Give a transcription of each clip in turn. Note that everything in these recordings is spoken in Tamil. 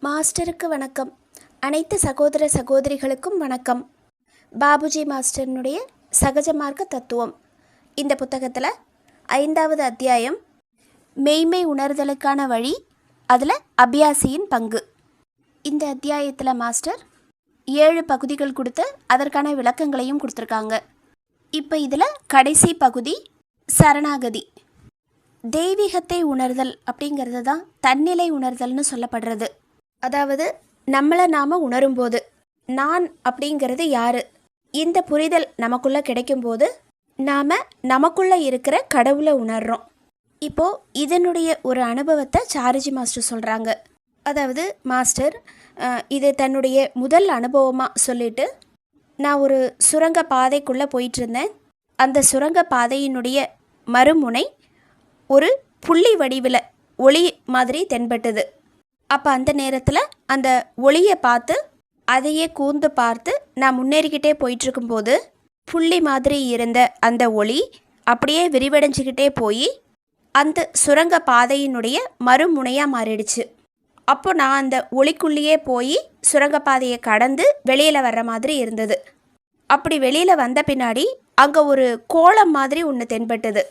மாஸ்டருக்கு வணக்கம். அனைத்து சகோதர சகோதரிகளுக்கும் வணக்கம். பாபுஜி மாஸ்டர்னுடைய சகஜ மார்க்க தத்துவம் இந்த புத்தகத்தில் 5வது அத்தியாயம் மெய்மை உணர்தலுக்கான வழி, அதில் அபியாசியின் பங்கு. இந்த அத்தியாயத்தில் மாஸ்டர் 7 பகுதிகள் கொடுத்து அதற்கான விளக்கங்களையும் கொடுத்துருக்காங்க. இப்போ இதில் கடைசி பகுதி சரணாகதி. தெய்வீகத்தை உணர்தல் அப்படிங்கிறது தான் தன்னிலை உணர்தல்னு சொல்லப்படுறது. அதாவது நம்மளை நாம் உணரும்போது நான் அப்படிங்கிறது யார், இந்த புரிதல் நமக்குள்ளே கிடைக்கும்போது நாம் நமக்குள்ளே இருக்கிற கடவுளை உணர்கிறோம். இப்போது இதனுடைய ஒரு அனுபவத்தை சாருஜி மாஸ்டர் சொல்கிறாங்க. அதாவது மாஸ்டர் இது தன்னுடைய முதல் அனுபவமாக சொல்லிட்டு, நான் ஒரு சுரங்க பாதைக்குள்ளே போயிட்டுருந்தேன். அந்த சுரங்க பாதையினுடைய மறுமுனை ஒரு புள்ளி வடிவில் ஒளி மாதிரி தென்பட்டது. அப்போ அந்த நேரத்தில் அந்த ஒளியை பார்த்து அதையே கூர்ந்து பார்த்து நான் முன்னேறிக்கிட்டே போயிட்டுருக்கும்போது புள்ளி மாதிரி இருந்த அந்த ஒளி அப்படியே விரிவடைஞ்சிக்கிட்டே போய் அந்த சுரங்க பாதையினுடைய மறுமுனையாக மாறிடுச்சு. அப்போ நான் அந்த ஒளிக்குள்ளேயே போய் சுரங்கப்பாதையை கடந்து வெளியில் வர்ற மாதிரி இருந்தது. அப்படி வெளியில் வந்த பின்னாடி அங்கே ஒரு கோலம் மாதிரி ஒன்று தென்பட்டது,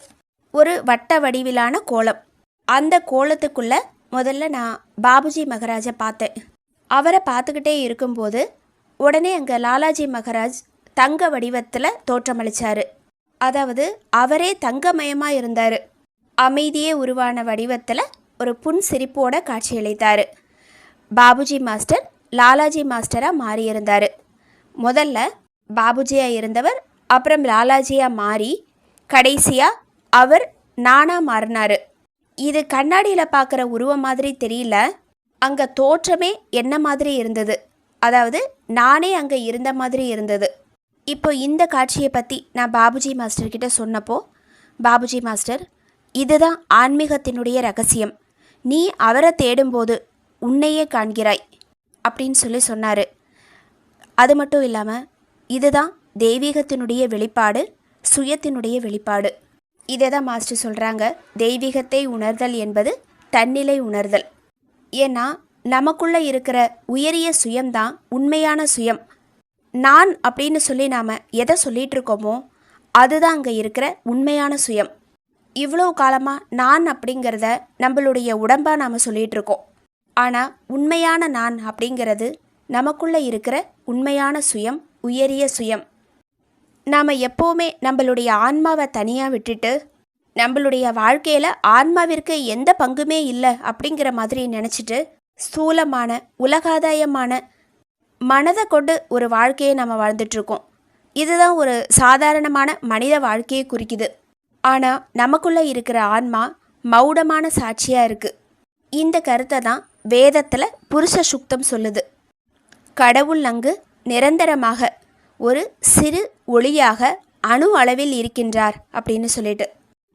ஒரு வட்ட வடிவிலான கோலம். அந்த கோலத்துக்குள்ளே முதல்ல நான் பாபுஜி மகராஜை பார்த்தேன். அவரை பார்த்துக்கிட்டே இருக்கும்போது உடனே அங்கே லாலாஜி மகராஜ் தங்க வடிவத்தில் தோற்றமளித்தார். அதாவது அவரே தங்கமயமாக இருந்தார். அமைதியே உருவான வடிவத்தில் ஒரு புன் சிரிப்போட காட்சியளித்தார். பாபுஜி மாஸ்டர் லாலாஜி மாஸ்டராக மாறியிருந்தார். முதல்ல பாபுஜியாக இருந்தவர் அப்புறம் லாலாஜியாக மாறி கடைசியாக அவர் நானாக மாறினார். இது கண்ணாடியில் பார்க்குற உருவம் மாதிரி தெரியல, அங்கே தோற்றமே என்ன மாதிரி இருந்தது, அதாவது நானே அங்கே இருந்த மாதிரி இருந்தது. இப்போ இந்த காட்சியை பற்றி நான் பாபுஜி மாஸ்டர்கிட்ட சொன்னப்போ, பாபுஜி மாஸ்டர், இதுதான் ஆன்மீகத்தினுடைய ரகசியம், நீ அவரை தேடும்போது உன்னையே காண்கிறாய் அப்படின்னு சொன்னார். அது மட்டும் இல்லாமல் இதுதான் தெய்வீகத்தினுடைய வெளிப்பாடு, சுயத்தினுடைய வெளிப்பாடு. இதை தான் மாஸ்டர் சொல்கிறாங்க, தெய்வீகத்தை உணர்தல் என்பது தன்னிலை உணர்தல். ஏன்னா நமக்குள்ளே இருக்கிற உயரிய சுயம்தான் உண்மையான சுயம். நான் அப்படின்னு சொல்லி நாம் எதை சொல்லிகிட்டு இருக்கோமோ அதுதான் அங்கே இருக்கிற உண்மையான சுயம். இவ்வளோ காலமாக நான் அப்படிங்கிறத நம்மளுடைய உடம்பாக நாம் சொல்லிகிட்ருக்கோம். ஆனால் உண்மையான நான் அப்படிங்கிறது நமக்குள்ளே இருக்கிற உண்மையான சுயம், உயரிய சுயம். நாம் எப்போவுமே நம்மளுடைய ஆன்மாவை தனியாக விட்டுட்டு நம்மளுடைய வாழ்க்கையில் ஆன்மாவிற்கு எந்த பங்குமே இல்லை அப்படிங்கிற மாதிரி நினச்சிட்டு ஸ்தூலமான உலகாதாயமான மனதை கொண்டு ஒரு வாழ்க்கையை நம்ம வாழ்ந்துட்டுருக்கோம். இதுதான் ஒரு சாதாரணமான மனித வாழ்க்கையை குறிக்குது. ஆனால் நமக்குள்ளே இருக்கிற ஆன்மா மௌடமான சாட்சியாக இருக்குது. இந்த கருத்தை தான் வேதத்தில் புருஷ சுக்தம் சொல்லுது. கடவுள் அங்கு நிரந்தரமாக ஒரு சிறு ஒளியாக அணு அளவில் இருக்கின்றார் அப்படின்னு சொல்லிட்டு.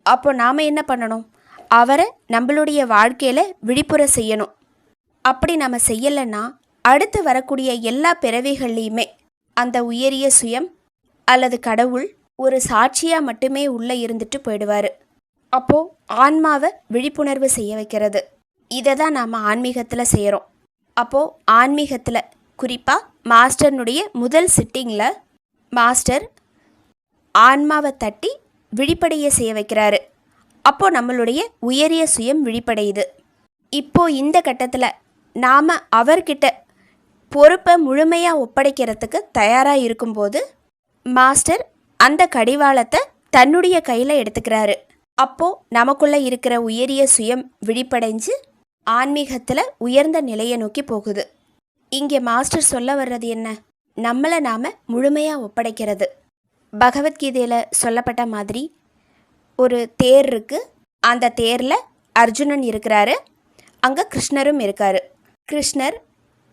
அப்போ நாம் என்ன பண்ணணும், அவரை நம்மளுடைய வாழ்க்கையில் விழிப்புற செய்யணும். அப்படி நம்ம செய்யலைன்னா அடுத்து வரக்கூடிய எல்லா பிறவிகள்லையுமே அந்த உயரிய சுயம் அல்லது கடவுள் ஒரு சாட்சியாக மட்டுமே உள்ளே இருந்துட்டு போயிடுவார். அப்போது ஆன்மாவை விழிப்புணர்வு செய்ய வைக்கிறது. இதை தான் நாம் ஆன்மீகத்தில் செய்கிறோம். அப்போது ஆன்மீகத்தில் குறிப்பாக மாஸ்டர்னுடைய முதல் சிட்டிங்கில் மாஸ்டர் ஆன்மாவை தட்டி விழிப்படைய செய்ய வைக்கிறாரு. அப்போது நம்மளுடைய உயரிய சுயம் விழிப்படையுது. இப்போது இந்த கட்டத்தில் நாம் அவர்கிட்ட பொறுப்பை முழுமையாக ஒப்படைக்கிறதுக்கு தயாராக இருக்கும்போது மாஸ்டர் அந்த கடிவாளத்தை தன்னுடைய கையில் எடுத்துக்கிறாரு. அப்போது நமக்குள்ளே இருக்கிற உயரிய சுயம் விழிப்படைஞ்சு ஆன்மீகத்தில் உயர்ந்த நிலையை நோக்கி போகுது. இங்கே மாஸ்டர் சொல்ல வர்றது என்ன, நம்மளை நாம் முழுமையாக ஒப்படைக்கிறது. பகவத்கீதையில் சொல்லப்பட்ட மாதிரி ஒரு தேர் இருக்குது. அந்த தேரில் அர்ஜுனன் இருக்கிறாரு, அங்கே கிருஷ்ணரும் இருக்கார். கிருஷ்ணர்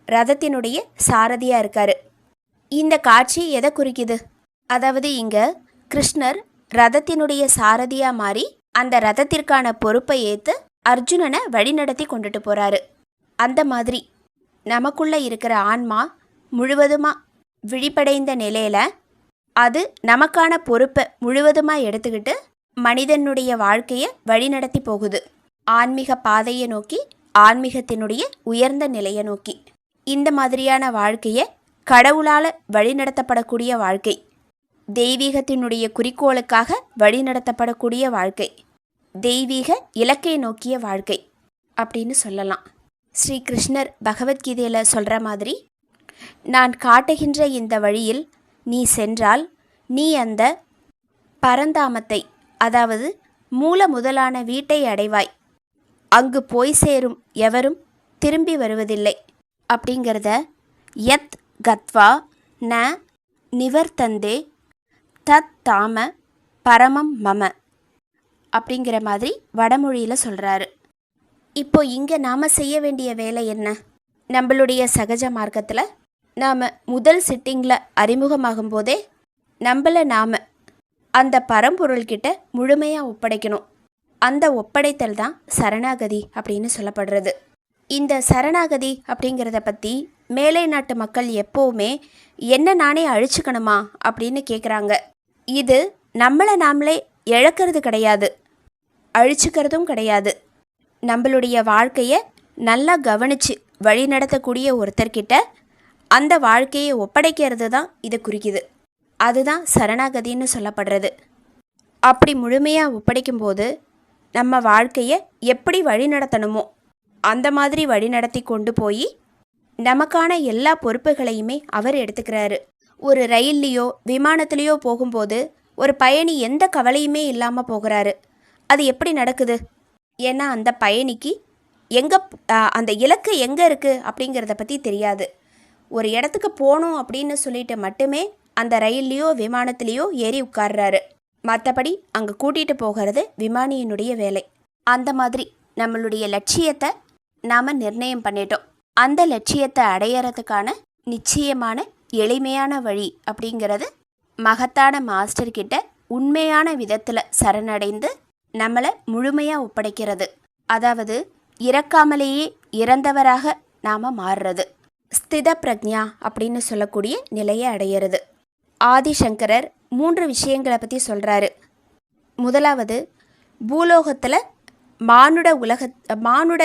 ரதத்தினுடைய சாரதியாக இருக்கார். இந்த காட்சி எதை குறிக்குது, அதாவது இங்கே கிருஷ்ணர் ரதத்தினுடைய சாரதியாக மாறி அந்த ரதத்திற்கான பொறுப்பை ஏற்று அர்ஜுனனை வழிநடத்தி கொண்டுட்டு போகிறாரு. அந்த மாதிரி நமக்குள்ளே இருக்கிற ஆன்மா முழுவதுமாக விழிப்படைந்த நிலையில் அது நமக்கான பொறுப்பை முழுவதுமாக எடுத்துக்கிட்டு மனிதனுடைய வாழ்க்கையை வழிநடத்தி போகுது. ஆன்மீக பாதையை நோக்கி ஆன்மீகத்தினுடைய உயர்ந்த நிலையை நோக்கி. இந்த மாதிரியான வாழ்க்கையை கடவுளால் வழிநடத்தப்படக்கூடிய வாழ்க்கை, தெய்வீகத்தினுடைய குறிக்கோளுக்காக வழிநடத்தப்படக்கூடிய வாழ்க்கை, தெய்வீக இலக்கை நோக்கிய வாழ்க்கை அப்படின்னு சொல்லலாம். ஸ்ரீ கிருஷ்ணர் பகவத்கீதையில் சொல்கிற மாதிரி, நான் காட்டுகின்ற இந்த வழியில் நீ சென்றால் நீ அந்த பரந்தாமத்தை, அதாவது மூல முதலான வீட்டை அடைவாய். அங்கு போய் சேரும் எவரும் திரும்பி வருவதில்லை அப்படிங்கிறத யத் கத்வா ந நிவர்த்தந்தே தத் தாம பரமம் மம அப்படிங்கிற மாதிரி வடமொழியில் சொல்கிறாரு. இப்போ இங்கே நாம் செய்ய வேண்டிய வேலை என்ன? நம்மளுடைய சகஜ மார்க்கத்தில் நாம் முதல் சிட்டிங்கில் அறிமுகமாகும் போதே நம்மளை நாம் அந்த பரம்பொருள்கிட்ட முழுமையாக ஒப்படைக்கணும். அந்த ஒப்படைத்தல் தான் சரணாகதி அப்படின்னு சொல்லப்படுறது. இந்த சரணாகதி அப்படிங்கிறத பற்றி மேலை நாட்டு மக்கள் எப்போவுமே என்ன நானே அழிச்சுக்கணுமா அப்படின்னு கேட்குறாங்க. இது நம்மளை நாமளே இழக்கிறது கிடையாது, அழிச்சுக்கிறதும் கிடையாது. நம்மளுடைய வாழ்க்கையை நல்லா கவனித்து வழி நடத்தக்கூடிய ஒருத்தர்கிட்ட அந்த வாழ்க்கையை ஒப்படைக்கிறது தான் இதை குறிக்குது. அதுதான் சரணாகதின்னு சொல்லப்படுறது. அப்படி முழுமையாக ஒப்படைக்கும்போது நம்ம வாழ்க்கையை எப்படி வழி நடத்தணுமோ அந்த மாதிரி வழி நடத்தி கொண்டு போய் நமக்கான எல்லா பொறுப்புகளையுமே அவர் எடுத்துக்கிறாரு. ஒரு ரயில்லையோ விமானத்துலேயோ போகும்போது ஒரு பயணி எந்த கவலையுமே இல்லாமல் போகிறாரு. அது எப்படி நடக்குது? ஏன்னா அந்த பயணிக்கு அந்த இலக்கு எங்கே இருக்குது அப்படிங்கிறத பற்றி தெரியாது. ஒரு இடத்துக்கு போகணும் அப்படின்னு சொல்லிட்டு மட்டுமே அந்த ரயில்லையோ விமானத்துலேயோ ஏறி உட்கார்றாரு. மற்றபடி அங்கே கூட்டிகிட்டு போகிறது விமானியினுடைய வேலை. அந்த மாதிரி நம்மளுடைய லட்சியத்தை நாம் நிர்ணயம் பண்ணிட்டோம். அந்த லட்சியத்தை அடையிறதுக்கான நிச்சயமான எளிமையான வழி அப்படிங்கிறது மகத்தான மாஸ்டர்கிட்ட உண்மையான விதத்தில் சரணடைந்து நம்மளை முழுமையாக ஒப்படைக்கிறது. அதாவது இறக்காமலேயே இறந்தவராக நாம் மாறுறது, ஸ்தித பிரக்ஞா அப்படின்னு சொல்லக்கூடிய நிலையை அடையிறது. ஆதிசங்கரர் 3 விஷயங்களை பற்றி சொல்கிறாரு. முதலாவது, பூலோகத்தில் மானுட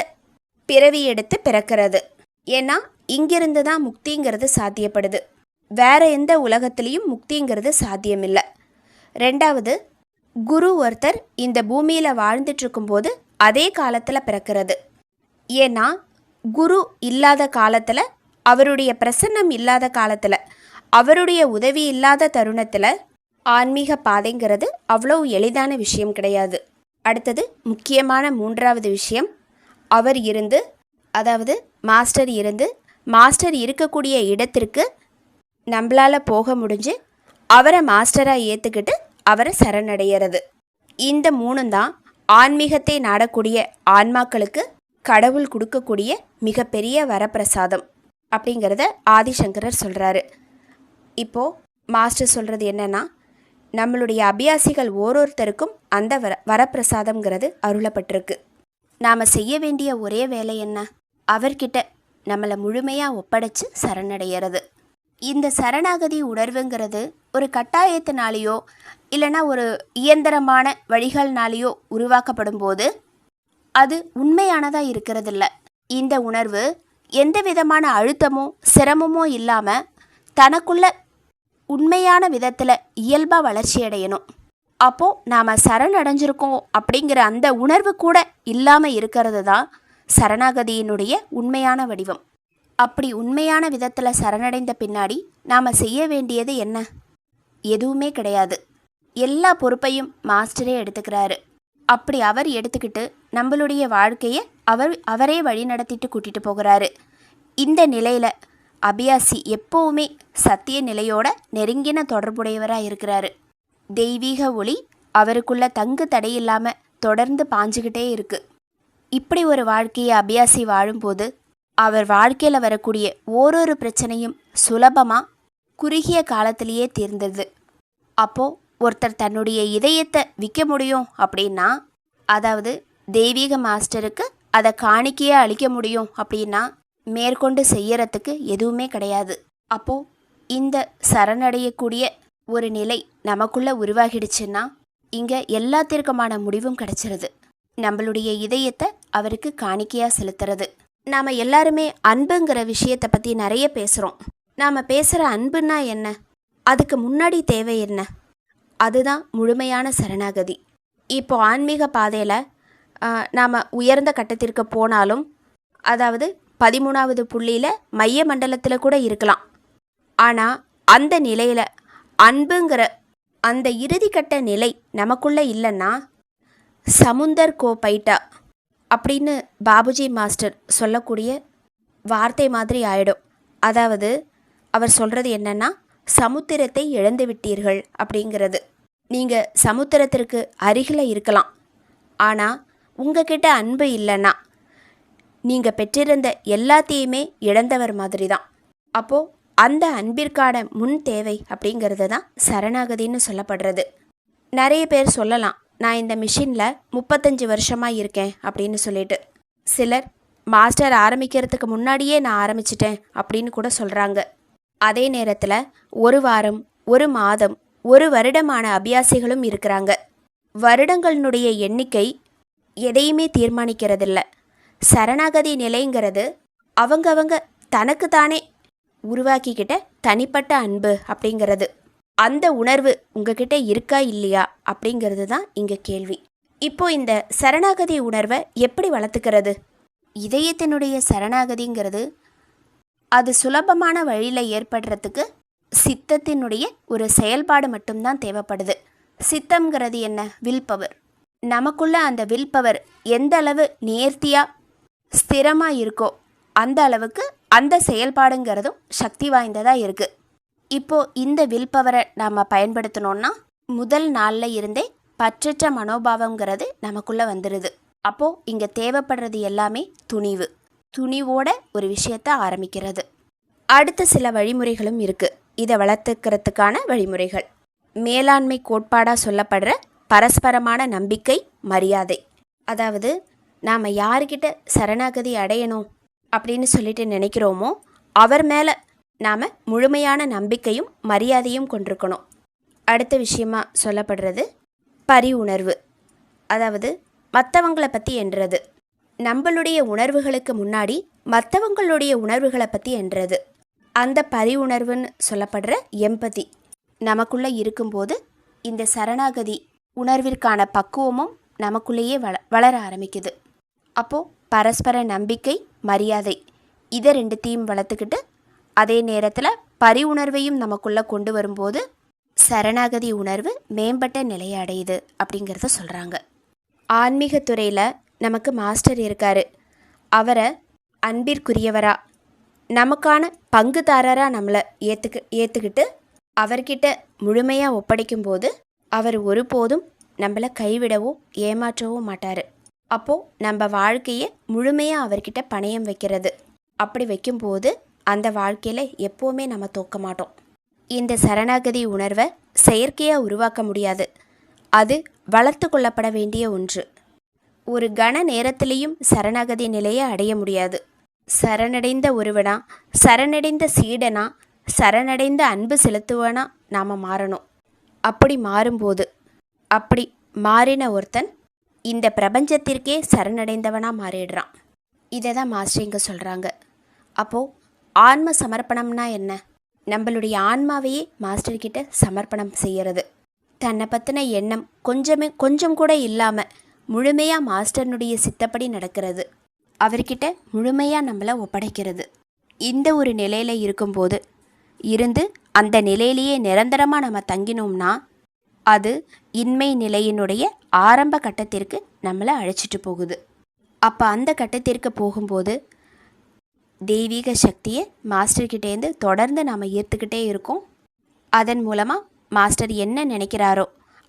பிறவி எடுத்து பிறக்கிறது. ஏன்னா இங்கிருந்து தான் முக்திங்கிறது சாத்தியப்படுது. வேற எந்த உலகத்திலையும் முக்திங்கிறது சாத்தியமில்லை. 2வது, குரு ஒருத்தர் இந்த பூமியில் வாழ்ந்துட்டுருக்கும்போது அதே காலத்தில் பிறக்கிறது. ஏன்னா குரு இல்லாத காலத்தில், அவருடைய பிரசன்னம் இல்லாத காலத்தில், அவருடைய உதவி இல்லாத தருணத்தில் ஆன்மீக பாதைங்கிறது அவ்வளோ எளிதான விஷயம் கிடையாது. அடுத்தது முக்கியமான 3வது விஷயம், அவர் இருந்து, அதாவது மாஸ்டர் இருக்கக்கூடிய இடத்திற்கு நம்மளால் போக முடிஞ்சு அவரை மாஸ்டராக ஏற்றுக்கிட்டு அவரை சரணடைகிறது. இந்த 3 தான் ஆன்மீகத்தை நாடக்கூடிய ஆன்மாக்களுக்கு கடவுள் கொடுக்கக்கூடிய மிகப்பெரிய வரப்பிரசாதம் அப்படிங்கிறத ஆதிசங்கரர் சொல்கிறாரு. இப்போது மாஸ்டர் சொல்கிறது என்னென்னா, நம்மளுடைய அபியாசிகள் ஓரோருத்தருக்கும் அந்த வரப்பிரசாதம்ங்கிறது அருளப்பட்டிருக்கு. நாம் செய்ய வேண்டிய ஒரே வேலை என்ன? அவர்கிட்ட நம்மளை முழுமையாக ஒப்படைச்சு சரணடைகிறது. இந்த சரணாகதி உணர்வுங்கிறது ஒரு கட்டாயத்தினாலேயோ இல்லைனா ஒரு இயந்திரமான வழிகள்னாலேயோ உருவாக்கப்படும் போது அது உண்மையானதாக இருக்கிறதில்ல. இந்த உணர்வு எந்த விதமான அழுத்தமோ சிரமமோ இல்லாமல் தனக்குள்ள உண்மையான விதத்தில் இயல்பாக வளர்ச்சி அடையணும். அப்போது நாம் சரணடைஞ்சிருக்கோம் அப்படிங்கிற அந்த உணர்வு கூட இல்லாமல் இருக்கிறது தான் சரணாகதியினுடைய உண்மையான வடிவம். அப்படி உண்மையான விதத்தில் சரணடைந்த பின்னாடி நாம் செய்ய வேண்டியது என்ன? எதுவுமே கிடையாது. எல்லா பொறுப்பையும் மாஸ்டரே எடுத்துக்கிறாரு. அப்படி அவர் எடுத்துக்கிட்டு நம்மளுடைய வாழ்க்கையை அவரே வழி நடத்திட்டு கூட்டிகிட்டு போகிறாரு. இந்த நிலையில் அபியாசி எப்போவுமே சத்திய நிலையோட நெருங்கின தொடர்புடையவராக இருக்கிறாரு. தெய்வீக ஒளி அவருக்குள்ள தங்கு தடையில்லாமல் தொடர்ந்து பாஞ்சுக்கிட்டே இருக்குது. இப்படி ஒரு வாழ்க்கையை அபியாசி வாழும்போது அவர் வாழ்க்கையில் வரக்கூடிய ஓரொரு பிரச்சனையும் சுலபமாக குறுகிய காலத்திலேயே தீர்ந்தது. அப்போது ஒருத்தர் தன்னுடைய இதயத்தை விற்க முடியும் அப்படின்னா, அதாவது தெய்வீக மாஸ்டருக்கு அதை காணிக்கையாக அளிக்க முடியும் அப்படின்னா மேற்கொண்டு செய்யறதுக்கு எதுவுமே கிடையாது. அப்போது இந்த சரணடையக்கூடிய ஒரு நிலை நமக்குள்ளே உருவாகிடுச்சுன்னா இங்கே எல்லாத்திற்குமான முடிவும் கிடைச்சிருது. நம்மளுடைய இதயத்தை அவருக்கு காணிக்கையாக செலுத்துறது. நாம் எல்லாருமே அன்புங்கிற விஷயத்தை பற்றி நிறைய பேசுகிறோம். நாம் பேசுகிற அன்புன்னா என்ன, அதுக்கு முன்னாடி தேவை என்ன, அதுதான் முழுமையான சரணாகதி. இப்போ ஆன்மீக பாதையில் நாம் உயர்ந்த கட்டத்திற்கு போனாலும், அதாவது 13வது புள்ளியில் மைய மண்டலத்தில் கூட இருக்கலாம். ஆனால் அந்த நிலையில் அன்புங்கிற அந்த இறுதிக்கட்ட நிலை நமக்குள்ளே இல்லைன்னா சமுந்தர் கோ பைட்டா அப்படின்னு பாபுஜி மாஸ்டர் சொல்லக்கூடிய வார்த்தை மாதிரி ஆயிடும். அதாவது அவர் சொல்கிறது என்னென்னா, சமுத்திரத்தை இழந்து விட்டீர்கள் அப்படிங்கிறது. நீங்கள் சமுத்திரத்திற்கு அருகில் இருக்கலாம், ஆனால் உங்ககிட்ட அன்பு இல்லைன்னா நீங்கள் பெற்றிருந்த எல்லாத்தையுமே இழந்தவர் மாதிரி தான். அப்போது அந்த அன்பிற்கான முன் தேவை அப்படிங்கிறது தான் சரணாகதின்னு சொல்லப்படுறது. நிறைய பேர் சொல்லலாம், நான் இந்த மிஷினில் 35 வருஷமாக இருக்கேன் அப்படின்னு சொல்லிட்டு. சிலர் மாஸ்டர் ஆரம்பிக்கிறதுக்கு முன்னாடியே நான் ஆரம்பிச்சிட்டேன் அப்படின்னு கூட சொல்கிறாங்க. அதே நேரத்தில் 1 வாரம், 1 மாதம், 1 வருடமான அபியாசிகளும் இருக்கிறாங்க. வருடங்களினுடைய எண்ணிக்கை எதையுமே தீர்மானிக்கிறதில்ல. சரணாகதி நிலைங்கிறது அவங்கவங்க தனக்குத்தானே உருவாக்கிக்கிட்ட தனிப்பட்ட அன்பு அப்படிங்கிறது. அந்த உணர்வு உங்ககிட்ட இருக்கா இல்லையா அப்படிங்கிறது தான் இங்கே கேள்வி. இப்போ இந்த சரணாகதி உணர்வை எப்படி வளர்த்துக்கிறது? இதயத்தினுடைய சரணாகதிங்கிறது அது சுலபமான வழியில் ஏற்படுறதுக்கு சித்தத்தினுடைய ஒரு செயல்பாடு மட்டும்தான் தேவைப்படுது. சித்தம்ங்கிறது என்ன? Will power. நமக்குள்ள அந்த வில் பவர் எந்த அளவு நேர்த்தியாக ஸ்திரமாக இருக்கோ அந்த அளவுக்கு அந்த செயல்பாடுங்கிறதும் சக்தி வாய்ந்ததாக இருக்குது. இப்போது இந்த வில் பவரை நாம் பயன்படுத்தணுன்னா முதல் நாளில் இருந்தே பற்றற்ற மனோபாவங்கிறது நமக்குள்ளே வந்துடுது. அப்போது இங்கே தேவைப்படுறது எல்லாமே துணிவு. துணிவோட ஒரு விஷயத்தை ஆரம்பிக்கிறது. அடுத்த சில வழிமுறைகளும் இருக்குது. இதை வளர்த்துக்கிறதுக்கான வழிமுறைகள் மேலாண்மை கோட்பாடாக சொல்லப்படுற பரஸ்பரமான நம்பிக்கை, மரியாதை. அதாவது நாம் யார்கிட்ட சரணாகதி அடையணும் அப்படின்னு சொல்லிட்டு நினைக்கிறோமோ அவர் மேலே நாம் முழுமையான நம்பிக்கையும் மரியாதையும் கொண்டிருக்கணும். அடுத்த விஷயமா சொல்லப்படுறது பரி உணர்வு. அதாவது மற்றவங்களை பற்றி என்றது. நம்மளுடைய உணர்வுகளுக்கு முன்னாடி மற்றவங்களுடைய உணர்வுகளை பற்றி என்றது. அந்த பரி உணர்வுன்னு சொல்லப்படுற எம்பதி நமக்குள்ளே இருக்கும்போது இந்த சரணாகதி உணர்விற்கான பக்குவமும் நமக்குள்ளேயே வளர ஆரம்பிக்குது. அப்போது பரஸ்பர நம்பிக்கை, மரியாதை இதை 2த்தையும் வளர்த்துக்கிட்டு அதே நேரத்தில் பரி உணர்வையும் நமக்குள்ளே கொண்டு வரும்போது சரணாகதி உணர்வு மேம்பட்ட நிலையை அடையுது அப்படிங்கிறத சொல்கிறாங்க. ஆன்மீகத்துறையில் நமக்கு மாஸ்டர் இருக்கார். அவரை அன்பிற்குரியவராக நமக்கான பங்குதாரராக நம்மளை ஏற்றுக்கிட்டு அவர்கிட்ட முழுமையாக ஒப்படைக்கும்போது அவர் ஒருபோதும் நம்மளை கைவிடவோ ஏமாற்றவோ மாட்டார். அப்போது நம்ம வாழ்க்கையை முழுமையாக அவர்கிட்ட பணயம் வைக்கிறது. அப்படி வைக்கும்போது அந்த வாழ்க்கையில் எப்போவுமே நம்ம தோக்க மாட்டோம். இந்த சரணாகதி உணர்வை செயற்கையாக உருவாக்க முடியாது. அது வளர்த்து கொள்ளப்பட வேண்டிய ஒன்று. ஒரு கண நேரத்திலையும் சரணாகதி நிலையை அடைய முடியாது. சரணடைந்த ஒருவனா, சரணடைந்த சீடனா, சரணடைந்த அன்பு செலுத்துவனா நாம் மாறணும். அப்படி மாறும்போது, அப்படி மாறின ஒருத்தன் இந்த பிரபஞ்சத்திற்கே சரணடைந்தவனாக மாறிடுறான். இதை தான் மாஸ்டர் இங்கே சொல்கிறாங்க. அப்போது ஆன்ம சமர்ப்பணம்னா என்ன? நம்மளுடைய ஆன்மாவையே மாஸ்டர்கிட்ட சமர்ப்பணம் செய்கிறது. தன்னை பற்றின எண்ணம் கொஞ்சம் கூட இல்லாமல் முழுமையாக மாஸ்டர்னுடைய சித்தப்படி நடக்கிறது. அவர்கிட்ட முழுமையாக நம்மளை ஒப்படைக்கிறது. இந்த ஒரு நிலையில் இருக்கும்போது இருந்து அந்த நிலையிலேயே நிரந்தரமாக நம்ம தங்கினோம்னா அது இன்மை நிலையினுடைய ஆரம்ப கட்டத்திற்கு நம்மளை அழைச்சிட்டு போகுது. அப்போ அந்த கட்டத்திற்கு போகும்போது தெய்வீக சக்தியை மாஸ்டர்கிட்டேருந்து தொடர்ந்து நாம் ஈர்த்துக்கிட்டே இருக்கோம். அதன் மூலமாக மாஸ்டர் என்ன நினைக்கிறாரோ,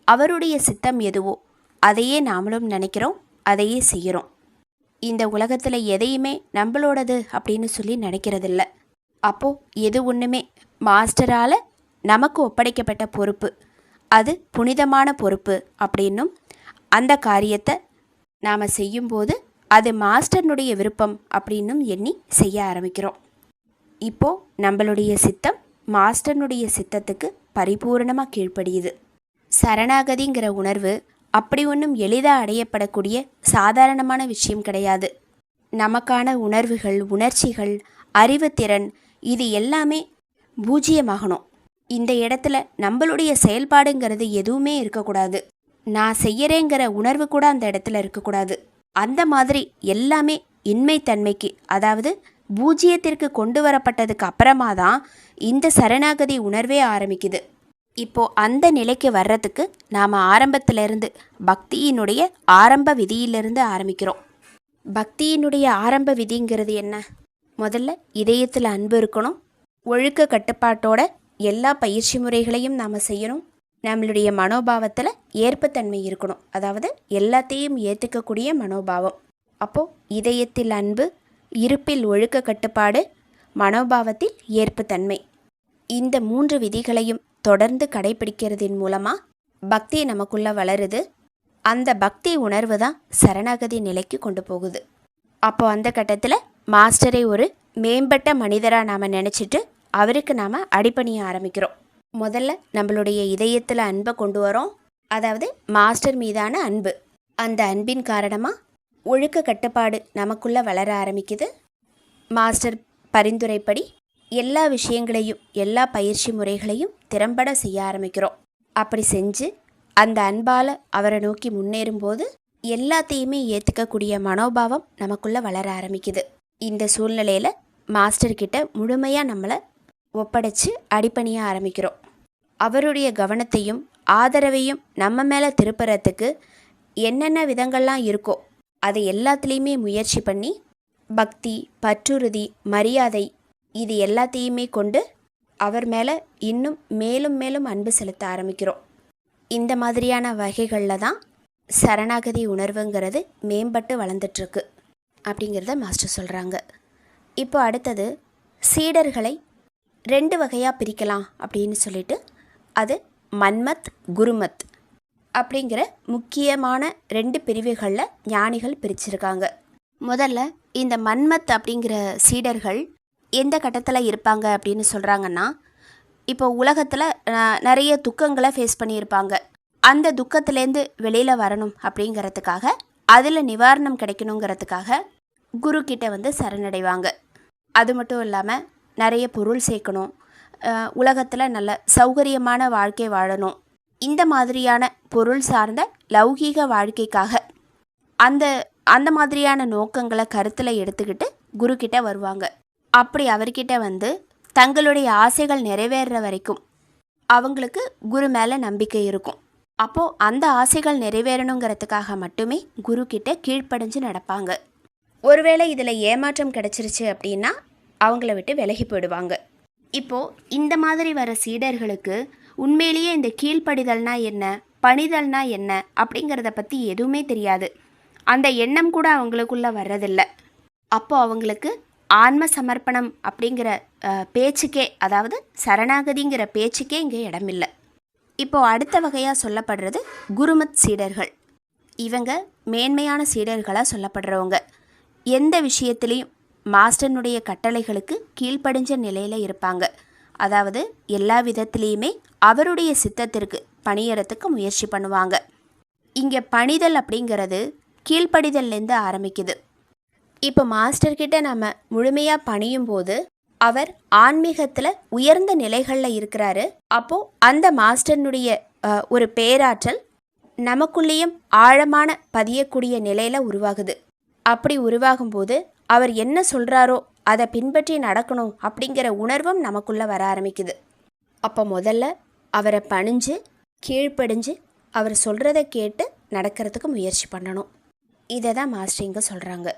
அவருடைய சித்தம் எதுவோ அதையே நாமளும் நினைக்கிறோம், அதையே செய்கிறோம். இந்த உலகத்தில் எதையுமே நம்மளோடது அப்படின்னு சொல்லி நினைக்கிறதில்ல. அப்போது எது ஒன்றுமே மாஸ்டரால் நமக்கு ஒப்படைக்கப்பட்ட பொறுப்பு, அது புனிதமான பொறுப்பு அப்படின்னும் அந்த காரியத்தை நாம் செய்யும்போது அது மாஸ்டர்னுடைய விருப்பம் அப்படின்னும் எண்ணி செய்ய ஆரம்பிக்கிறோம். இப்போது நம்மளுடைய சித்தம் மாஸ்டர்னுடைய சித்தத்துக்கு பரிபூர்ணமாக கீழ்ப்படியுது. சரணாகதிங்கிற உணர்வு அப்படி ஒன்றும் எளிதாக அடையப்படக்கூடிய சாதாரணமான விஷயம் கிடையாது. நமக்கான உணர்வுகள், உணர்ச்சிகள், அறிவுத்திறன் இது எல்லாமே பூஜ்ஜியமாகணும். இந்த இடத்துல நம்மளுடைய செயல்பாடுங்கிறது எதுவுமே இருக்கக்கூடாது. நான் செய்யறேங்கிற உணர்வு கூட அந்த இடத்துல இருக்கக்கூடாது. அந்த மாதிரி எல்லாமே இன்மைத்தன்மைக்கு, அதாவது பூஜ்ஜியத்திற்கு கொண்டு வரப்பட்டதுக்கு அப்புறமா தான் இந்த சரணாகதி உணர்வே ஆரம்பிக்குது. இப்போ அந்த நிலைக்கு வர்றதுக்கு நாம் ஆரம்பத்திலிருந்து பக்தியினுடைய ஆரம்ப விதியிலிருந்து ஆரம்பிக்கிறோம். பக்தியினுடைய ஆரம்ப விதிங்கிறது என்ன? முதல்ல இதயத்தில் அன்பு இருக்கணும். ஒழுக்க கட்டுப்பாட்டோட எல்லா பயிற்சி முறைகளையும் நாம் செய்யணும். நம்மளுடைய மனோபாவத்தில் ஏற்புத்தன்மை இருக்கணும், அதாவது எல்லாத்தையும் ஏற்றுக்கக்கூடிய மனோபாவம். அப்போது இதயத்தில் அன்பு, இருப்பில் ஒழுக்க கட்டுப்பாடு, மனோபாவத்தில் ஏற்புத்தன்மை, இந்த 3 விதிகளையும் தொடர்ந்து கடைபிடிக்கிறதின் மூலமாக பக்தி நமக்குள்ளே வளருது. அந்த பக்தி உணர்வு தான் சரணாகதி நிலைக்கு கொண்டு போகுது. அப்போது அந்த கட்டத்தில் மாஸ்டரை ஒரு மேம்பட்ட மனிதராக நாம் நினச்சிட்டு அவருக்கு நாம் அடிபணிய ஆரம்பிக்கிறோம். முதல்ல நம்மளுடைய இதயத்தில் அன்பை கொண்டு வரோம், அதாவது மாஸ்டர் மீதான அன்பு. அந்த அன்பின் காரணமாக ஒழுக்க கட்டுப்பாடு நமக்குள்ளே வளர ஆரம்பிக்குது. மாஸ்டர் பரிந்துரைப்படி எல்லா விஷயங்களையும், எல்லா பயிற்சி முறைகளையும் திறம்பட செய்ய ஆரம்பிக்கிறோம். அப்படி செஞ்சு அந்த அன்பால் அவரை நோக்கி முன்னேறும்போது எல்லாத்தையுமே ஏற்றுக்கக்கூடிய மனோபாவம் நமக்குள்ளே வளர ஆரம்பிக்குது. இந்த சூழ்நிலையில் மாஸ்டர்கிட்ட முழுமையாக நம்மளை ஒப்படைச்சு அடிப்பணிய ஆரம்பிக்கிறோம். அவருடைய கவனத்தையும் ஆதரவையும் நம்ம மேலே திருப்புறத்துக்கு என்னென்ன விதங்கள்லாம் இருக்கோ அதை எல்லாத்துலேயுமே முயற்சி பண்ணி பக்தி, பற்றுறுதி, மரியாதை இது எல்லாத்தையுமே கொண்டு அவர் மேலே இன்னும் மேலும் மேலும் அன்பு செலுத்த ஆரம்பிக்கிறோம். இந்த மாதிரியான வகைகளில் தான் சரணாகதி உணர்வுங்கிறது மேம்பட்டு வளர்ந்துட்டுருக்கு அப்படிங்கிறத மாஸ்டர் சொல்கிறாங்க. இப்போ அடுத்தது சீடர்களை 2 வகையாக பிரிக்கலாம் அப்படின்னு சொல்லிட்டு, அது மன்மத், குருமத் அப்படிங்கிற முக்கியமான 2 பிரிவுகளில் ஞானிகள் பிரிச்சிருக்காங்க. முதல்ல இந்த மன்மத் அப்படிங்கிற சீடர்கள் எந்த கட்டத்தில் இருப்பாங்க அப்படின்னு சொல்கிறாங்கன்னா, இப்போ உலகத்தில் நிறைய துக்கங்களை ஃபேஸ் பண்ணியிருப்பாங்க. அந்த துக்கத்துலேருந்து வெளியில் வரணும் அப்படிங்கிறதுக்காக, அதில் நிவாரணம் கிடைக்கணுங்கிறதுக்காக குரு கிட்ட சரணடைவாங்க. அது மட்டும் இல்லாமல் நிறைய பொருள் சேர்க்கணும், உலகத்தில் நல்ல சௌகரியமான வாழ்க்கை வாழணும், இந்த மாதிரியான பொருள் சார்ந்த லௌகீக வாழ்க்கைக்காக அந்த மாதிரியான நோக்கங்களை கருத்தில் எடுத்துக்கிட்டு குரு கிட்ட வருவாங்க. அப்படி அவர்கிட்ட தங்களுடைய ஆசைகள் நிறைவேறுற வரைக்கும் அவங்களுக்கு குரு மேலே நம்பிக்கை இருக்கும். அப்போது அந்த ஆசைகள் நிறைவேறணுங்கிறதுக்காக மட்டுமே குரு கிட்ட கீழ்ப்படிஞ்சு நடப்பாங்க. ஒருவேளை இதில் ஏமாற்றம் கிடைச்சிருச்சு அப்படின்னா அவங்கள விட்டு விலகி போயிடுவாங்க. இப்போது இந்த மாதிரி வர சீடர்களுக்கு உண்மையிலேயே இந்த கீழ்ப்படிதல்னா என்ன, பணிதல்னா என்ன அப்படிங்கிறத பற்றி எதுவுமே தெரியாது. அந்த எண்ணம் கூட அவங்களுக்குள்ளே வர்றதில்லை. அப்போது அவங்களுக்கு ஆன்ம சமர்ப்பணம் அப்படிங்கிற பேச்சுக்கே, அதாவது சரணாகதிங்கிற பேச்சுக்கே இங்கே இடமில்லை. இப்போது அடுத்த வகையாக சொல்லப்படுறது குருமத் சீடர்கள். இவங்க மேன்மையான சீடர்களாக சொல்லப்படுறவங்க. எந்த விஷயத்துலேயும் மாஸ்டர்னுடைய கட்டளைகளுக்கு கீழ்ப்படிஞ்ச நிலையில் இருப்பாங்க. அதாவது எல்லா விதத்துலேயுமே அவருடைய சித்தத்திற்கு பணியறதுக்கு முயற்சி பண்ணுவாங்க. இங்கே பணிதல் அப்படிங்கிறது கீழ்ப்படிதல்லேருந்து ஆரம்பிக்குது. இப்போ மாஸ்டர்கிட்ட நம்ம முழுமையாக பணியும் போது அவர் ஆன்மீகத்தில் உயர்ந்த நிலைகளில் இருக்கிறாரு. அப்போது அந்த மாஸ்டர்னுடைய ஒரு பேராற்றல் நமக்குள்ளேயும் ஆழமான பதியக்கூடிய நிலையில் உருவாகுது. அப்படி உருவாகும்போது அவர் என்ன சொல்கிறாரோ அதை பின்பற்றி நடக்கணும் அப்படிங்கிற உணர்வும் நமக்குள்ளே வர ஆரம்பிக்குது. அப்போ முதல்ல அவரை பணிஞ்சு கீழ்ப்படிஞ்சு அவர் சொல்கிறத கேட்டு நடக்கிறதுக்கு முயற்சி பண்ணணும். இதை தான் மாஸ்டர் இங்கே சொல்கிறாங்க.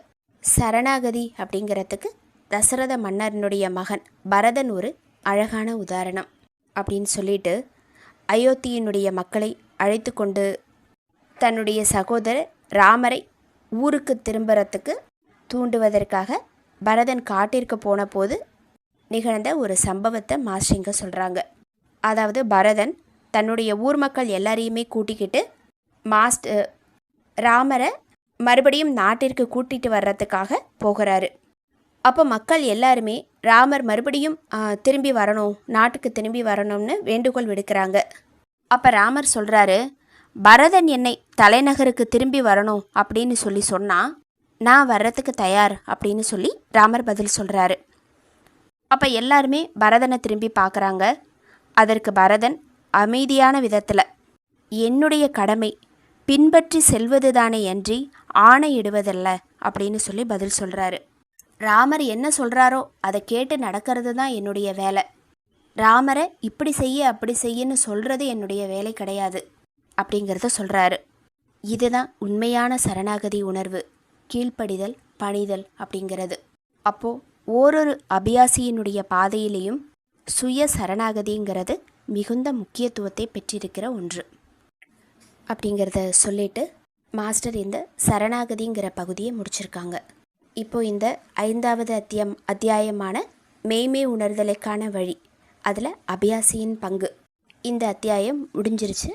சரணாகதி அப்படிங்கிறதுக்கு தசரத மன்னனுடைய மகன் பரதன் ஒரு அழகான உதாரணம் அப்படின்னு சொல்லிட்டு, அயோத்தியினுடைய மக்களை அழைத்து கொண்டு தன்னுடைய சகோதரர் ராமரை ஊருக்கு திரும்புறதுக்கு தூண்டுவதற்காக பரதன் காட்டிற்கு போன போது நிகழ்ந்த ஒரு சம்பவத்தை மாஸ்டர் இங்கே சொல்கிறாங்க. அதாவது பரதன் தன்னுடைய ஊர் மக்கள் எல்லாரையுமே கூட்டிக்கிட்டு ராமரை மறுபடியும் நாட்டிற்கு கூட்டிகிட்டு வர்றதுக்காக போகிறாரு. அப்போ மக்கள் எல்லாருமே ராமர் மறுபடியும் திரும்பி வரணும், நாட்டுக்கு திரும்பி வரணும்னு வேண்டுகோள் விடுக்கிறாங்க. அப்போ ராமர் சொல்கிறாரு, பரதன் என்னை தலைநகருக்கு திரும்பி வரணும் அப்படின்னு சொல்லி சொன்னால் நான் வர்றதுக்கு தயார் அப்படின்னு சொல்லி ராமர் பதில் சொல்கிறாரு. அப்போ எல்லாருமே பரதனை திரும்பி பார்க்குறாங்க. அதற்கு பரதன் அமைதியான விதத்தில் என்னுடைய கடமை பின்பற்றி செல்வது தானே அன்றி ஆணையிடுவதல்ல அப்படின்னு சொல்லி பதில் சொல்கிறாரு. ராமர் என்ன சொல்கிறாரோ அதை கேட்டு நடக்கிறது தான் என்னுடைய வேலை. ராமரை இப்படி செய்ய அப்படி செய்யன்னு சொல்கிறது என்னுடைய வேலை கிடையாது அப்படிங்கிறத சொல்கிறாரு. இதுதான் உண்மையான சரணாகதி உணர்வு, கீழ்ப்படிதல், பணிதல் அப்படிங்கிறது. அப்போது ஓரொரு அபியாசியினுடைய பாதையிலையும் சுய சரணாகதிங்கிறது மிகுந்த முக்கியத்துவத்தை பெற்றிருக்கிற ஒன்று அப்படிங்கிறத சொல்லிட்டு மாஸ்டர் இந்த சரணாகதிங்கிற பகுதியை முடிச்சிருக்காங்க. இப்போது இந்த 5வது அத்தியாயமான மெய்மை உணர்தலுக்கான வழி, அதில் அபியாசியின் பங்கு, இந்த அத்தியாயம் முடிஞ்சிருச்சு.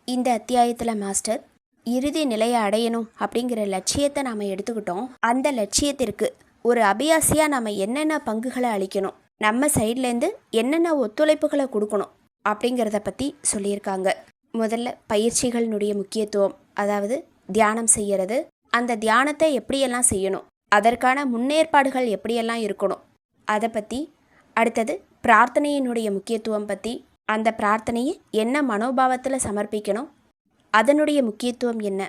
இந்த அத்தியாயத்தில் மாஸ்டர் இறுதி நிலையை அடையணும் அப்படிங்கிற லட்சியத்தை நாம் எடுத்துக்கிட்டோம். அந்த லட்சியத்திற்கு ஒரு அபியாசியாக நம்ம என்னென்ன பங்குகளை அளிக்கணும், நம்ம சைட்லேருந்து என்னென்ன ஒத்துழைப்புகளை கொடுக்கணும் அப்படிங்கிறத பற்றி சொல்லியிருக்காங்க. முதல்ல பயிற்சிகளினுடைய முக்கியத்துவம், அதாவது தியானம் செய்கிறது, அந்த தியானத்தை எப்படியெல்லாம் செய்யணும், அதற்கான முன்னேற்பாடுகள் எப்படியெல்லாம் இருக்கணும் அதை பற்றி. அடுத்தது பிரார்த்தனையினுடைய முக்கியத்துவம் பற்றி, அந்த பிரார்த்தனையை என்ன மனோபாவத்தில் சமர்ப்பிக்கணும், அதனுடைய முக்கியத்துவம் என்ன.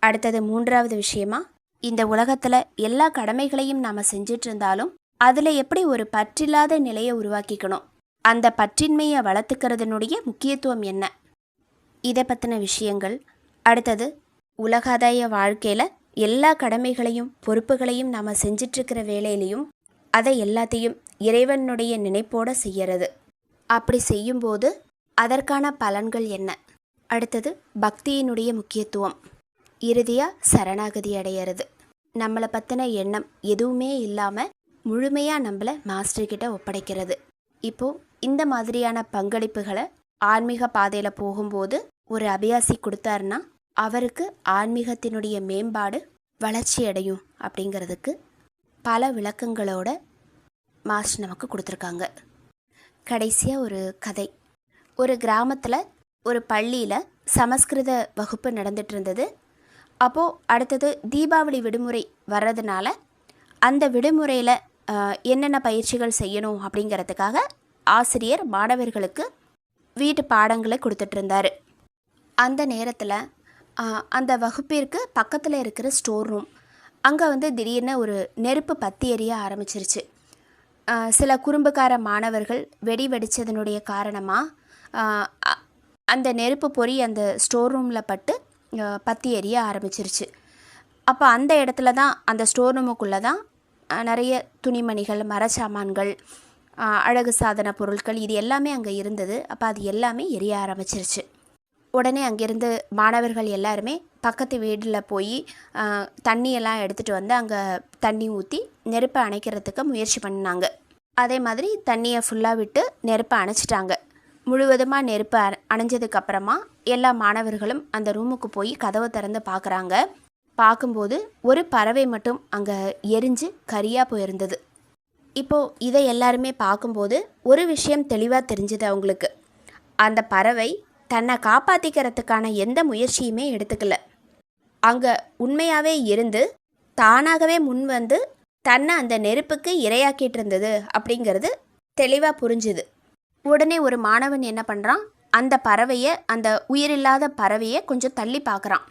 அடுத்தது 3வது விஷயமா, இந்த உலகத்தில் எல்லா கடமைகளையும் நாம் செஞ்சிட்டு இருந்தாலும் அதில் எப்படி ஒரு பற்றில்லாத நிலையை உருவாக்கிக்கணும், அந்த பற்றின்மையை வளர்த்துக்கிறதுனுடைய முக்கியத்துவம் என்ன, இதை பற்றின விஷயங்கள். அடுத்தது உலகாதாய வாழ்க்கையில் எல்லா கடமைகளையும் பொறுப்புகளையும் நாம் செஞ்சிட்ருக்கிற வேலையிலையும் அதை எல்லாத்தையும் இறைவனுடைய நினைப்போடு செய்யறது, அப்படி செய்யும்போது அதற்கான பலன்கள் என்ன. அடுத்தது பக்தியினுடைய முக்கியத்துவம், இறுதியாக சரணாகதி அடையிறது, நம்மளை பற்றின எண்ணம் எதுவுமே இல்லாமல் முழுமையாக நம்மளை மாஸ்டர்கிட்ட ஒப்படைக்கிறது. இப்போது இந்த மாதிரியான பங்களிப்புகளை ஆன்மீக பாதையில் போகும்போது ஒரு அபியாசி கொடுத்தாருன்னா அவருக்கு ஆன்மீகத்தினுடைய மேம்பாடு வளர்ச்சி அடையும் அப்படிங்கிறதுக்கு பல விளக்கங்களோட மாஸ்டர் நமக்கு கொடுத்துருக்காங்க. கடைசியாக ஒரு கதை. ஒரு கிராமத்தில் ஒரு பள்ளியில் சமஸ்கிருத வகுப்பு நடந்துட்டு இருந்தது. அப்போது அடுத்தது தீபாவளி விடுமுறை வர்றதுனால அந்த விடுமுறையில் என்னென்ன பயிற்சிகள் செய்யணும் அப்படிங்கிறதுக்காக ஆசிரியர் மாணவர்களுக்கு வீட்டு பாடங்களை கொடுத்துட்ருந்தார். அந்த நேரத்தில் அந்த வகுப்பிற்கு பக்கத்தில் இருக்கிற ஸ்டோர் ரூம் அங்கே திடீர்னு ஒரு நெருப்பு பற்றி எரிய ஆரம்பிச்சிருச்சு. சில குறும்புக்கார மாணவர்கள் வெடி வெடித்ததனுடைய காரணமாக அந்த நெருப்பு பொறி அந்த ஸ்டோர் ரூமில் பட்டு பற்றி எரிய ஆரம்பிச்சிருச்சு. அப்போ அந்த இடத்துல தான், அந்த ஸ்டோர் ரூமுக்குள்ளே தான் நிறைய துணிமணிகள், மரச்சாமான்கள், அழகு சாதன பொருட்கள் இது எல்லாமே அங்கே இருந்தது. அப்போ அது எல்லாமே எரிய ஆரம்பிச்சிருச்சு. உடனே அங்கேருந்து மாணவர்கள் எல்லாருமே பக்கத்து வீட்டில் போய் தண்ணியெல்லாம் எடுத்துகிட்டு வந்து அங்கே தண்ணி ஊற்றி நெருப்பை அணைக்கிறதுக்கு முயற்சி பண்ணினாங்க. அதே மாதிரி தண்ணியை ஃபுல்லாக விட்டு நெருப்பை அணைச்சிட்டாங்க. முழுவதுமாக நெருப்பு அணைஞ்சதுக்கப்புறமா எல்லா மாணவர்களும் அந்த ரூமுக்கு போய் கதவை திறந்து பார்க்குறாங்க. பார்க்கும்போது ஒரு பறவை மட்டும் அங்கே எரிஞ்சு கரியாக போயிருந்தது. இப்போது இதை எல்லாருமே பார்க்கும்போது ஒரு விஷயம் தெளிவாக தெரிஞ்சுது அவங்களுக்கு. அந்த பறவை தன்னை காப்பாற்றிக்கிறதுக்கான எந்த முயற்சியுமே எடுத்துக்கல. அங்கே உண்மையாகவே இருந்து தானாகவே முன் வந்து தன்னை அந்த நெருப்புக்கு இரையாக்கிட்டு இருந்தது அப்படிங்கிறது தெளிவாக புரிஞ்சுது. உடனே ஒரு மாணவன் என்ன பண்ணுறான், அந்த பறவையை, அந்த உயிரில்லாத பறவையை கொஞ்சம் தள்ளி பார்க்குறான்.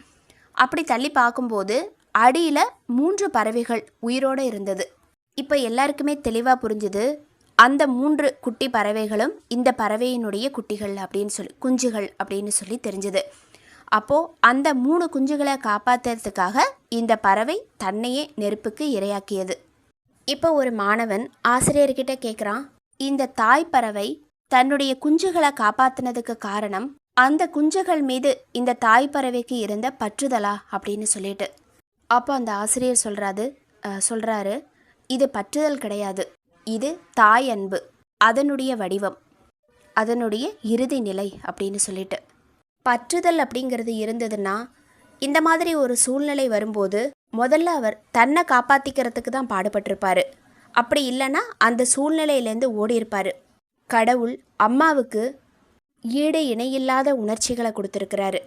அப்படி தள்ளி பார்க்கும்போது அடியில் 3 பறவைகள் உயிரோடு இருந்தது. இப்போ எல்லாருக்குமே தெளிவாக புரிஞ்சுது, அந்த 3 குட்டி பறவைகளும் இந்த பறவையினுடைய குட்டிகள் அப்படின்னு சொல்லி, குஞ்சுகள் அப்படின்னு சொல்லி தெரிஞ்சுது. அப்போது அந்த 3 குஞ்சுகளை காப்பாற்றுறதுக்காக இந்த பறவை தன்னையே நெருப்புக்கு இரையாக்கியது. இப்போ ஒரு மாணவன் ஆசிரியர்கிட்ட கேட்குறான், இந்த தாய் பறவை தன்னுடைய குஞ்சுகளை காப்பாற்றினதுக்கு காரணம் அந்த குஞ்சுகள் மீது இந்த தாய் பறவைக்கு இருந்த பற்றுதலா அப்படின்னு சொல்லிட்டு. அப்போ அந்த ஆசிரியர் சொல்கிறாரு, இது பற்றுதல் கிடையாது, இது தாய் அன்பு, அதனுடைய வடிவம், அதனுடைய இறுதி நிலை அப்படின்னு சொல்லிட்டு. பற்றுதல் அப்படிங்கிறது இருந்ததுன்னா இந்த மாதிரி ஒரு சூழ்நிலை வரும்போது முதல்ல அவர் தன்னை காப்பாற்றிக்கிறதுக்கு தான் பாடுபட்டிருப்பார். அப்படி இல்லைன்னா அந்த சூழ்நிலையிலேருந்து ஓடியிருப்பார். கடவுள் அம்மாவுக்கு ஈடு இணையில்லாத உணர்ச்சிகளை கொடுத்துருக்கிறாரு.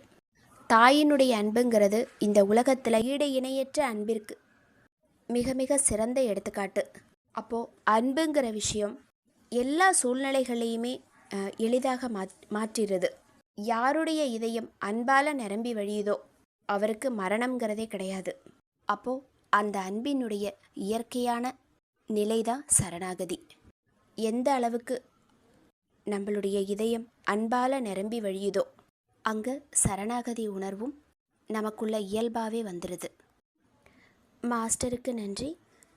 தாயினுடைய அன்புங்கிறது இந்த உலகத்தில் ஈடு இணையற்ற அன்பிற்கு மிக மிக சிறந்த எடுத்துக்காட்டு. அப்போது அன்புங்கிற விஷயம் எல்லா சூழ்நிலைகளையுமே எளிதாக மாற்றிடுது. யாருடைய இதயம் அன்பால் நிரம்பி வழியுதோ அவருக்கு மரணம்ங்கிறதே கிடையாது. அப்போது அந்த அன்பினுடைய இயற்கையான நிலைதான் சரணாகதி. எந்த அளவுக்கு நம்மளுடைய இதயம் அன்பால் நிரம்பி வழியுதோ அங்கே சரணாகதி உணர்வும் நமக்குள்ள இயல்பாகவே வந்துடுது. மாஸ்டருக்கு நன்றி.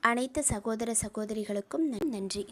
அனைத்து சகோதர சகோதரிகளுக்கும் நன்றி.